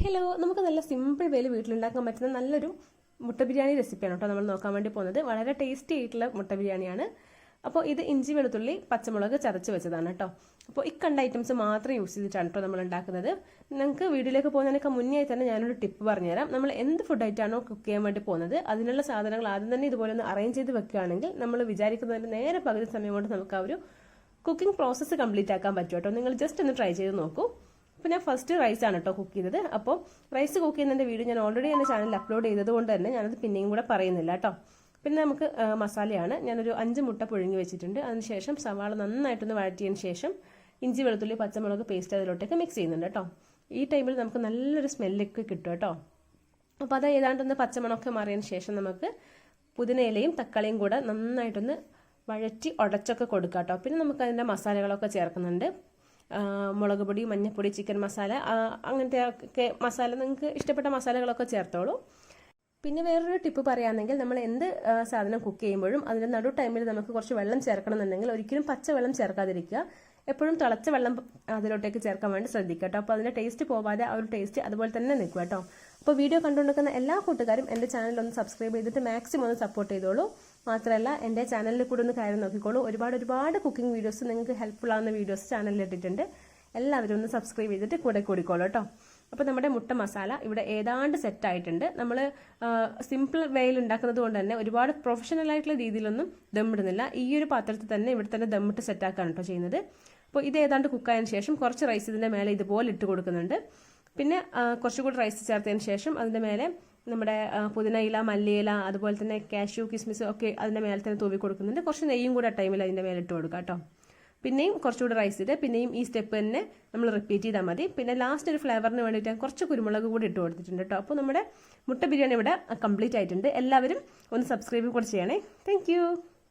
Hello, നമുക്ക് നല്ല simple വേയിൽ വീട്ടിലുണ്ടാക്കാൻ പറ്റുന്ന നല്ലൊരു മുട്ട ബിരിയാണി റെസിപ്പിയാണ് കേട്ടോ നമ്മൾ നോക്കാൻ വേണ്ടി പോകുന്നത്. വളരെ ടേസ്റ്റി ആയിട്ടുള്ള മുട്ട ബിരിയാണിയാണ്. അപ്പോൾ ഇത് ഇഞ്ചി വെളുത്തുള്ളി പച്ചമുളക് ചതച്ച് വെച്ചതാണ് കേട്ടോ. അപ്പോൾ ഈ കണ്ട ഐറ്റംസ് മാത്രം യൂസ് ചെയ്തിട്ടാണ് കേട്ടോ നമ്മൾ ഉണ്ടാക്കുന്നത്. നിങ്ങൾക്ക് വീഡിയോയിലേക്ക് പോകുന്നതിനൊക്കെ മുന്നേ തന്നെ ഞാനൊരു ടിപ്പ് പറഞ്ഞുതരാം. നമ്മൾ എന്ത് ഫുഡ് ആയിട്ടാണോ കുക്ക് ചെയ്യാൻ വേണ്ടി പോകുന്നത് അതിനുള്ള സാധനങ്ങൾ ആദ്യം തന്നെ ഇതുപോലെ ഒന്ന് അറേഞ്ച് ചെയ്ത് വെക്കുകയാണെങ്കിൽ നമ്മൾ വിചാരിക്കുന്നതിന് നേരെ പകുതി സമയം കൊണ്ട് നമുക്ക് ആ ഒരു കുക്കിംഗ് പ്രോസസ്സ് കംപ്ലീറ്റ് ആക്കാൻ പറ്റും കേട്ടോ. നിങ്ങൾ ജസ്റ്റ് ഒന്ന് ട്രൈ ചെയ്ത് നോക്കൂ. അപ്പോൾ ഞാൻ ഫസ്റ്റ് റൈസാണ് കേട്ടോ കുക്ക് ചെയ്തത്. അപ്പോൾ റൈസ് കുക്ക് ചെയ്യുന്നതിൻ്റെ വീഡിയോ ഞാൻ ഓൾറെഡി എൻ്റെ ചാനലിൽ അപ്ലോഡ് ചെയ്തത് കൊണ്ട് തന്നെ ഞാനത് പിന്നെയും കൂടെ പറയുന്നില്ല കേട്ടോ. പിന്നെ നമുക്ക് മസാലയാണ്. ഞാനൊരു 5 മുട്ട പുഴുങ്ങി വെച്ചിട്ടുണ്ട്. അതിനുശേഷം സവാള നന്നായിട്ടൊന്ന് വഴറ്റിയതിന് ശേഷം ഇഞ്ചി വെളുത്തുള്ളി പച്ചമുളക് പേസ്റ്റ് അതിലോട്ടൊക്കെ മിക്സ് ചെയ്യുന്നുണ്ട് കേട്ടോ. ഈ ടൈമിൽ നമുക്ക് നല്ലൊരു സ്മെല്ലൊക്കെ കിട്ടും കേട്ടോ. അപ്പോൾ അത് ഏതാണ്ടൊന്ന് പച്ചമണമൊക്കെ മാറിയതിന് ശേഷം നമുക്ക് പുതിനയിലയും തക്കാളിയും കൂടെ നന്നായിട്ടൊന്ന് വഴറ്റി ഉടച്ചൊക്കെ കൊടുക്കാം കേട്ടോ. പിന്നെ നമുക്ക് അതിൻ്റെ മസാലകളൊക്കെ ചേർക്കുന്നുണ്ട്. മുളക് പൊടി, മഞ്ഞൾപ്പൊടി, ചിക്കൻ മസാല, അങ്ങനത്തെ ഒക്കെ മസാല നിങ്ങൾക്ക് ഇഷ്ടപ്പെട്ട മസാലകളൊക്കെ ചേർത്തോളൂ. പിന്നെ വേറൊരു ടിപ്പ് പറയുകയാണെങ്കിൽ നമ്മൾ എന്ത് സാധനം കുക്ക് ചെയ്യുമ്പോഴും അതിൻ്റെ നടു ടൈമിൽ നമുക്ക് കുറച്ച് വെള്ളം ചേർക്കണം എന്നുണ്ടെങ്കിൽ ഒരിക്കലും പച്ച വെള്ളം ചേർക്കാതിരിക്കുക. എപ്പോഴും തിളച്ച വെള്ളം അതിലോട്ടേക്ക് ചേർക്കാൻ വേണ്ടി ശ്രദ്ധിക്കുക കേട്ടോ. അപ്പോൾ അതിൻ്റെ ടേസ്റ്റ് പോവാതെ ആ ഒരു ടേസ്റ്റ് അതുപോലെ തന്നെ നിൽക്കുക കേട്ടോ. അപ്പോൾ വീഡിയോ കണ്ടുകൊണ്ടിരിക്കുന്ന എല്ലാ കൂട്ടുകാരും എൻ്റെ ചാനൽ ഒന്ന് സബ്സ്ക്രൈബ് ചെയ്തിട്ട് മാക്സിമം ഒന്ന് സപ്പോർട്ട് ചെയ്തോളൂ. മാത്രമല്ല എൻ്റെ ചാനലിൽ കൂടെ ഒന്ന് കയറി നോക്കിക്കോളൂ. ഒരുപാട് കുക്കിംഗ് വീഡിയോസ് നിങ്ങൾക്ക് ഹെൽപ്ഫുൾ ആവുന്ന വീഡിയോസ് ചാനലിൽ ഇട്ടിട്ടുണ്ട്. എല്ലാവരും ഒന്ന് സബ്സ്ക്രൈബ് ചെയ്തിട്ട് കൂടെ കൂടിക്കോളൂ കേട്ടോ. അപ്പോൾ നമ്മുടെ മുട്ട മസാല ഇവിടെ ഏതാണ്ട് സെറ്റ് ആയിട്ടുണ്ട്. നമ്മൾ സിമ്പിൾ വേയിൽ ഉണ്ടാക്കുന്നത് കൊണ്ട് തന്നെ ഒരുപാട് പ്രൊഫഷണൽ ആയിട്ടുള്ള രീതിയിലൊന്നും ദമ്മിടുന്നില്ല. ഈ ഒരു പാത്രത്തിൽ തന്നെ ഇവിടെ തന്നെ ദമ്മിട്ട് സെറ്റാക്കാണ് കേട്ടോ ചെയ്യുന്നത്. അപ്പോൾ ഇത് ഏതാണ്ട് കുക്കായതിനു ശേഷം കുറച്ച് റൈസ് ഇതിൻ്റെ മേലെ ഇതുപോലെ ഇട്ട് കൊടുക്കുന്നുണ്ട്. പിന്നെ കുറച്ചുകൂടി റൈസ് ചേർത്തതിന് ശേഷം അതിൻ്റെ മേലെ നമ്മുടെ പുതിനയില, മല്ലിയില, അതുപോലെ തന്നെ കാഷ്യൂ, കിസ്മിസ് ഒക്കെ അതിൻ്റെ മേലെ തന്നെ തൂവി കൊടുക്കുന്നുണ്ട്. കുറച്ച് നെയ്യും കൂടെ ടൈമിൽ അതിൻ്റെ മേലെ ഇട്ട് കൊടുക്കാം കേട്ടോ. പിന്നെയും കുറച്ചുകൂടി റൈസ് ഇട്ട് പിന്നെയും ഈ സ്റ്റെപ്പ് തന്നെ നമ്മൾ റിപ്പീറ്റ് ചെയ്താൽ മതി. പിന്നെ ലാസ്റ്റ് ഒരു ഫ്ലേവറിന് വേണ്ടിയിട്ട് കുറച്ച് കുരുമുളക് കൂടി ഇട്ട് കൊടുത്തിട്ടുണ്ട് കേട്ടോ. അപ്പോൾ നമ്മുടെ മുട്ട ബിരിയാണി ഇവിടെ കംപ്ലീറ്റ് ആയിട്ടുണ്ട്. എല്ലാവരും ഒന്ന് സബ്സ്ക്രൈബ് കൂടെ ചെയ്യണേ. താങ്ക്